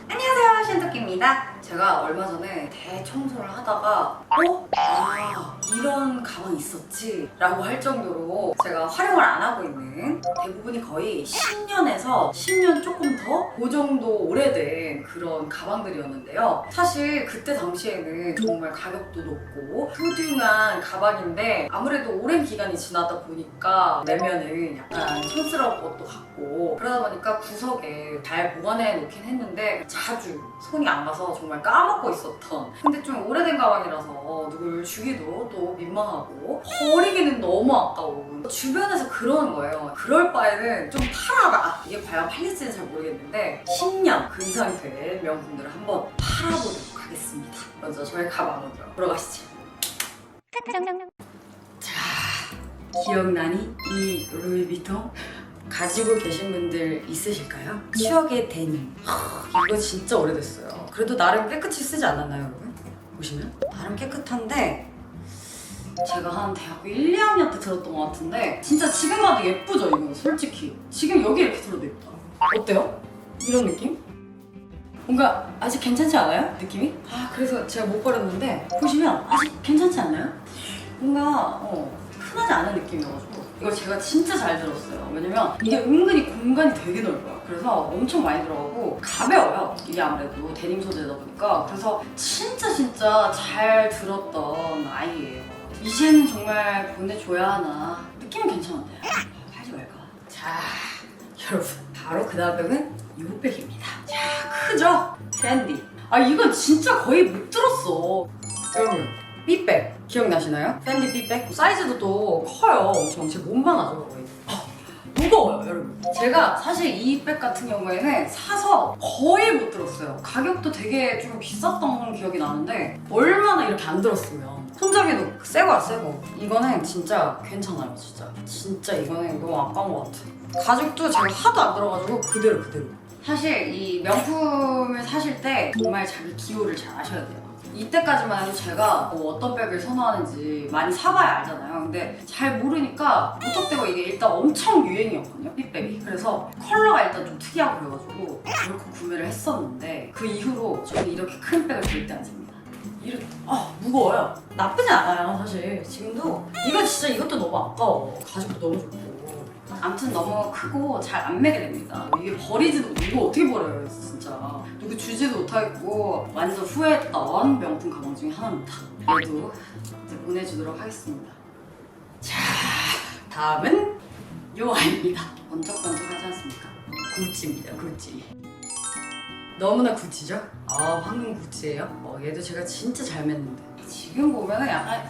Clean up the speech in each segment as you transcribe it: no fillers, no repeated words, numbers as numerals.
안녕하세요, 신토끼입니다. 제가 얼마 전에 대청소를 하다가 이런 가방이 있었지 라고 할 정도로 제가 활용을 안 하고 있는, 대부분이 거의 10년에서 10년 조금 더 그 정도 오래된 그런 가방들이었는데요. 사실 그때 당시에는 정말 가격도 높고 푸짐한 가방인데 아무래도 오랜 기간이 지나다 보니까 내면은 약간 촌스러운 것도 같고, 그러다 보니까 구석에 잘 보관해 놓긴 했는데 자주 손이 안 가서 정말 까먹고 있었던, 근데 좀 오래된 가방이라서 누굴 주기도 또 민망하고 버리기는 너무 아까운, 주변에서 그러는 거예요. 그럴 바에는 좀 팔아라. 이게 과연 팔릴지는 잘 모르겠는데 10년 그 이상이 될 명품들을 한번 팔아보도록 하겠습니다. 먼저 저의 가방으로 들어가시죠. 자, 기억나니? 이 루이비통? 가지고 계신 분들 있으실까요? 추억의 데님. 이거 진짜 오래됐어요. 그래도 나름 깨끗이 쓰지 않았나요, 여러분? 보시면 나름 깨끗한데 제가 한 대학교 1, 2학년 때 들었던 것 같은데 진짜 지금 봐도 예쁘죠, 이거 솔직히. 지금 여기 이렇게 들어도 예쁘다. 어때요? 이런 느낌? 뭔가 아직 괜찮지 않아요? 느낌이? 그래서 제가 못 버렸는데 보시면 아직 괜찮지 않나요? 뭔가 흔하지 않은 느낌이어가지고 이걸 제가 진짜 잘 들었어요. 왜냐면 이게 은근히 공간이 되게 넓어요. 그래서 엄청 많이 들어가고 가벼워요. 이게 아무래도 데님 소재다 보니까. 그래서 진짜 잘 들었던 아이예요. 이제는 정말 보내줘야 하나. 느낌은 괜찮은데 팔지 말까. 자, 여러분, 바로 그 다음은 이 백입니다. 자, 크죠? 팬디. 이건 진짜 거의 못 들었어. 여러분, 삐백 기억나시나요? 팬디 삐백? 사이즈도 또 커요. 엄청 제 몸만 하죠, 거의. 무거워요, 여러분. 제가 사실 이 백 같은 경우에는 사서 거의 못 들었어요. 가격도 되게 좀 비쌌던 기억이 나는데 얼마나 이렇게 안 들었으면. 손잡이도 새거야, 새거. 이거는 진짜 괜찮아요, 진짜 이거는 너무 아까운 것 같아. 가죽도 제가 하도 안 들어가지고 그대로. 사실 이 명품을 사실 때 정말 자기 기호를 잘 아셔야 돼요. 이때까지만 해도 제가 어떤 백을 선호하는지 많이 사봐야 알잖아요. 근데 잘 모르니까 무턱대고 이게 일단 엄청 유행이었거든요, 삐백이. 그래서 컬러가 일단 좀 특이하고 그래가지고 그렇게 구매를 했었는데 그 이후로 저는 이렇게 큰 백을 절대 안 삽니다. 무거워요. 나쁘지 않아요, 사실. 지금도 이거 진짜 이것도 너무 아까워. 가죽도 너무 좋고. 아무튼 너무 크고 잘 안 매게 됩니다. 이게 버리지도, 이거 어떻게 버려요, 진짜. 누구 주지도 못하겠고 완전 후회했던 명품 가방 중에 하나입니다. 얘도 이제 보내주도록 하겠습니다. 자, 다음은 요 아이입니다. 번쩍번쩍하지 않습니까? 구찌입니다, 구찌. 너무나 구찌죠? 황금 구찌예요. 얘도 제가 진짜 잘 맸는데 지금 보면은 약간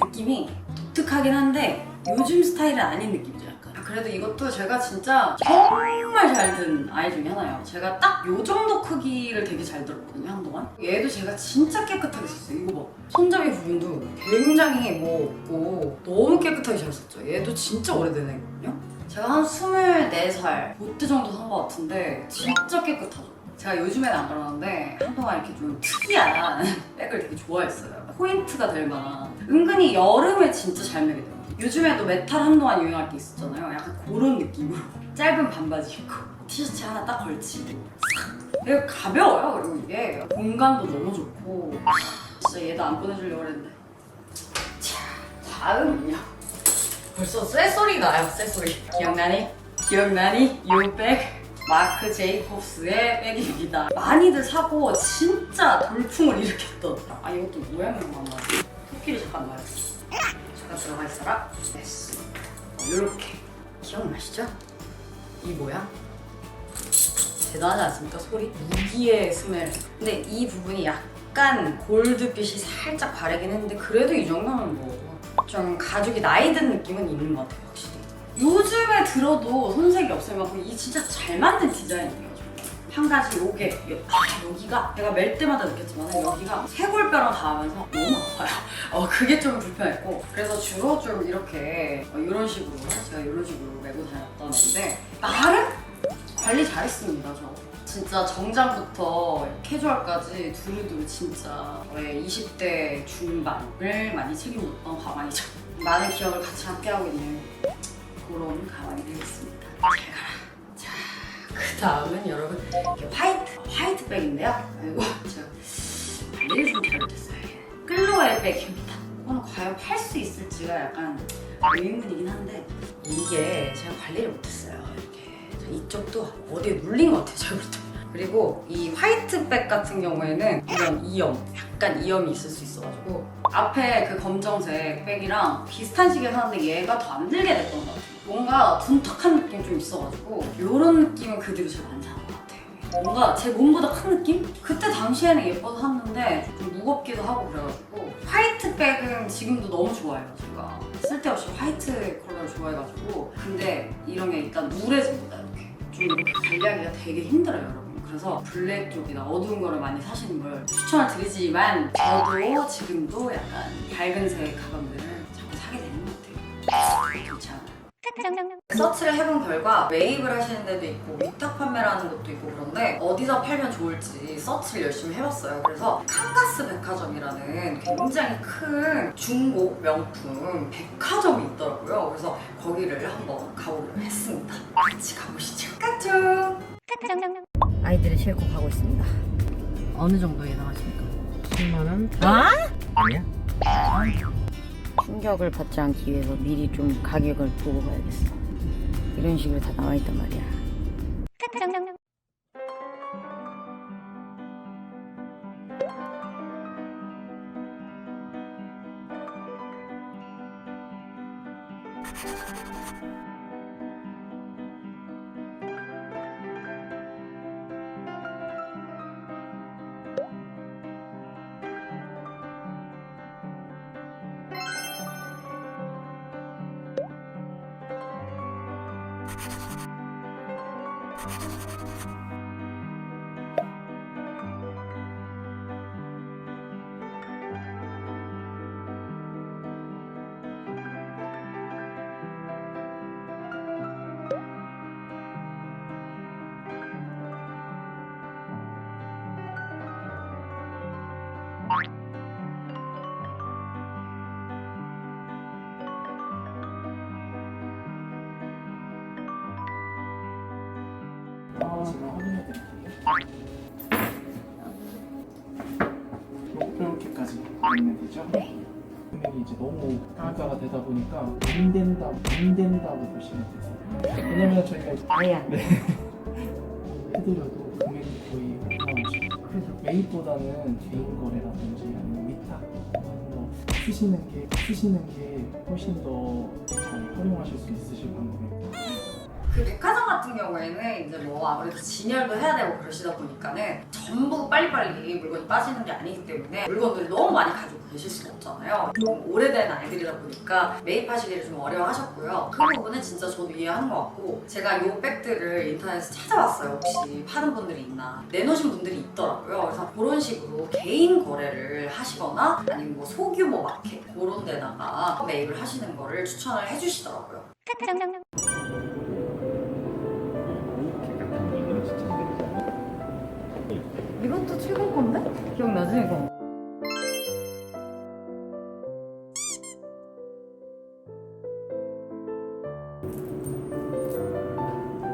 느낌이 독특하긴 한데 요즘 스타일은 아닌 느낌이죠, 약간. 그래도 이것도 제가 진짜 정말 잘 든 아이 중에 하나예요. 제가 딱 요 정도 크기를 되게 잘 들었거든요, 한동안. 얘도 제가 진짜 깨끗하게 썼어요. 이거 봐. 손잡이 부분도 굉장히 없고 너무 깨끗하게 잘 썼죠. 얘도 진짜 오래된 애거든요. 제가 한 24살 그때 정도 산 것 같은데 진짜 깨끗하죠. 제가 요즘에는 안 그러는데 한동안 이렇게 좀 특이한 백을 되게 좋아했어요. 포인트가 될 만한. 은근히 여름에 진짜 잘 매게 돼요. 요즘에도 메탈 한동안 유행할 게 있었잖아요. 약간 그런 느낌으로 짧은 반바지 입고 티셔츠 하나 딱 걸치고 되게 가벼워요. 그리고 이게 공간도 너무 좋고 진짜 얘도 안 보내주려고 그랬는데. 자, 다음은요. 벌써 쇠소리 나요, 쇠소리. 기억나니? 요 백 마크 제이콥스의 백입니다. 많이들 사고 진짜 돌풍을 일으켰던. 이것도 모양이 너무 안 나요. 토끼를 잠깐 놔요. 잠깐 들어가 있어라. 됐어. 요렇게. 기억나시죠? 이 모양? 대단하지 않습니까? 소리? 무기의 스멜. 근데 이 부분이 약간 골드빛이 살짝 바래긴 했는데 그래도 이 정도면 뭐 좀 가죽이 나이 든 느낌은 있는 것 같아요, 확실히. 요즘에 들어도 손색이 없을 만큼 이 진짜 잘 만든 디자인이에요. 한 가지 여기가 제가 멜 때마다 느꼈지만 여기가 쇄골뼈랑 닿으면서 너무 아파요. 그게 좀 불편했고, 그래서 주로 좀 이렇게 이런 식으로 제가 이런 식으로 메고 다녔던 건데 나름 관리 잘했습니다. 저 진짜 정장부터 캐주얼까지 두루두루 진짜 저의 20대 중반을 많이 책임졌던 가방이죠. 많은 기억을 같이 함께하고 있는 그런 가방이 되겠습니다. 자, 그 다음은 여러분 이게 화이트백인데요. 이거 제가 관리를 좀 잘못했어요. 클로엘 백입니다. 이거는 과연 팔 수 있을지가 약간 의문이긴 한데 이게 제가 관리를 못했어요. 이렇게 이쪽도 어디에 눌린 것 같아요. 제가 볼 때. 그리고 이 화이트백 같은 경우에는 이런 이염, 약간 이염이 있을 수 있어가지고 앞에 그 검정색 백이랑 비슷한 시기에 샀는데 얘가 더 안 들게 됐던 것 같아요. 뭔가 둔탁한 느낌이 좀 있어가지고 이런 느낌은 그대로 잘 안 사는 것 같아요. 뭔가 제 몸보다 큰 느낌? 그때 당시에는 예뻐서 샀는데 좀 무겁기도 하고 그래가지고 화이트백은 지금도 너무 좋아해요. 제가 쓸데없이 화이트 컬러를 좋아해가지고 근데 이런 게 일단 우울해집니다. 이렇게 좀 이렇게 관리하기가 되게 힘들어요, 여러분. 그래서 블랙 쪽이나 어두운 거를 많이 사시는 걸 추천을 드리지만 저도 지금도 약간 밝은 색 가방들을 자꾸 사게 되는 것 같아요. 좋지 않아요. 서치를 해본 결과 매입을 하시는 데도 있고 위탁 판매를 하는 것도 있고 그런데 어디서 팔면 좋을지 서치를 열심히 해봤어요. 그래서 칸가스 백화점이라는 굉장히 큰 중고 명품 백화점이 있더라고요. 그래서 거기를 한번 가보기로 했습니다. 같이 가보시죠. 까꿍! 아이들을 싣고 가고 있습니다. 어느 정도 예상하십니까? 10만원? 아? 아니야? 충격을 받지 않기 위해서 미리 좀 가격을 보고 가야겠어. 이런 식으로 다 나와 있단 말이야. 제가 확인해 드릴게요. 이렇게까지 되면 되죠? 네. 금액이 이제 너무 단가가 되다 보니까 안 된다고 보시면 되세요. 왜냐면 저희가 아예 안 돼. 해드려도 금액이 거의 안 나오시고 그래서 매입보다는 개인 거래라든지 아니면 위탁 뭐 쓰시는 게 훨씬 더 잘 활용하실 수 있으실 방법입니다. 그 백화점 같은 경우에는 이제 뭐 아무래도 진열도 해야 되고 그러시다 보니까는 전부 빨리빨리 물건이 빠지는 게 아니기 때문에 물건들을 너무 많이 가지고 계실 수가 없잖아요. 좀 오래된 아이들이다 보니까 매입하시기를 좀 어려워하셨고요. 그 부분은 진짜 저도 이해하는 것 같고 제가 이 백들을 인터넷에서 찾아봤어요. 혹시 파는 분들이 있나 내놓으신 분들이 있더라고요. 그래서 그런 식으로 개인 거래를 하시거나 아니면 뭐 소규모 마켓 그런 데다가 매입을 하시는 거를 추천을 해주시더라고요. 이것도 최근 건데? 기억나지 이거?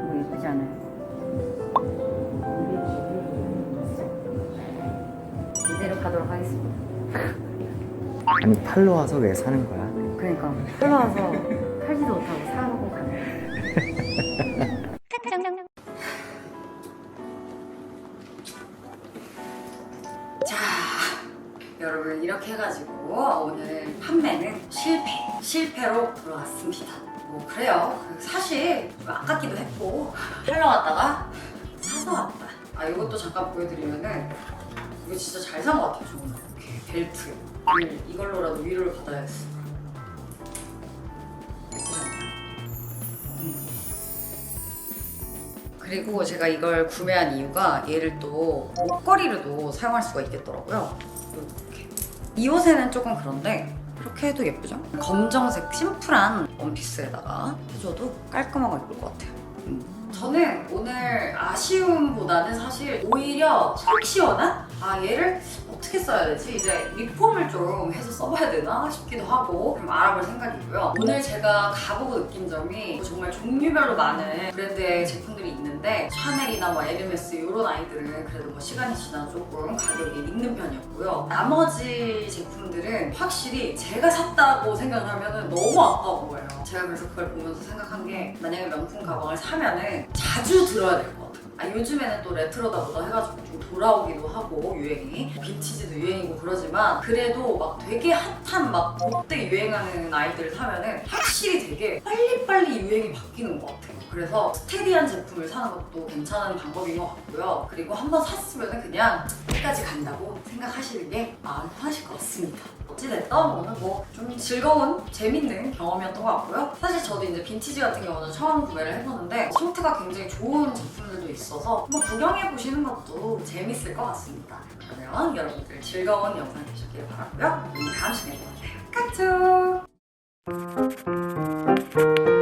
이거 예쁘지 않아요? 이대로 가도록 하겠습니다. 아니 팔로 와서 왜 사는 거야? 그러니까 올라와서 팔지도 못하고 사고 가네. 자, 여러분 이렇게 해가지고 오늘 판매는 실패로 돌아왔습니다. 뭐 그래요. 사실 좀 아깝기도 했고 팔러 왔다가 사서 왔다. 아 이것도 잠깐 보여드리면은 이거 진짜 잘 산 것 같아요. 저는 이렇게 벨트 오늘 이걸로라도 위로를 받아야겠어. 예쁘지 않나요? 그리고 제가 이걸 구매한 이유가 얘를 또 목걸이로도 사용할 수가 있겠더라고요. 이렇게. 이 옷에는 조금 그런데 이렇게 해도 예쁘죠? 검정색 심플한 원피스에다가 해줘도 깔끔하고 예쁠 것 같아요. 저는 오늘 아쉬움보다는 사실 오히려 속 시원한 아 얘를 어떻게 써야 되지? 이제 리폼을 좀 해서 써봐야 되나 싶기도 하고 좀 알아볼 생각이고요. 오늘 제가 가보고 느낀 점이 정말 종류별로 많은 브랜드의 제품들이 있는데 샤넬이나 뭐 에르메스 이런 아이들은 그래도 뭐 시간이 지나 조금 가격이 있는 편이었고요. 나머지 제품들은 확실히 제가 샀다고 생각을 하면 너무 아까운 거예요. 제가 그래서 그걸 보면서 생각한 게 만약에 명품 가방을 사면은 자주 들어야 될 것 같아요. 요즘에는 또 레트로다보다 해가지고 좀 돌아오기도 하고 유행이 빈티지도 유행이고 그러지만 그래도 막 되게 핫한 막 그때 유행하는 아이들을 사면은 확실히 되게 빨리빨리 유행이 바뀌는 것 같아요. 그래서 스테디한 제품을 사는 것도 괜찮은 방법인 것 같고요. 그리고 한번 샀으면 그냥 끝까지 간다고 생각하시는 게 마음 편하실 것 같습니다. 어찌됐든 오늘 뭐 좀 즐거운 재밌는 경험이었던 것 같고요. 사실 저도 이제 빈티지 같은 경우는 처음 구매를 해보는데 상태가 굉장히 좋은 제품들도 있어서 한번 구경해 보시는 것도 재밌을 것 같습니다. 그러면 여러분들 즐거운 영상 되셨길 바라고요. 다음 시간에 또 만나요. 까쭈!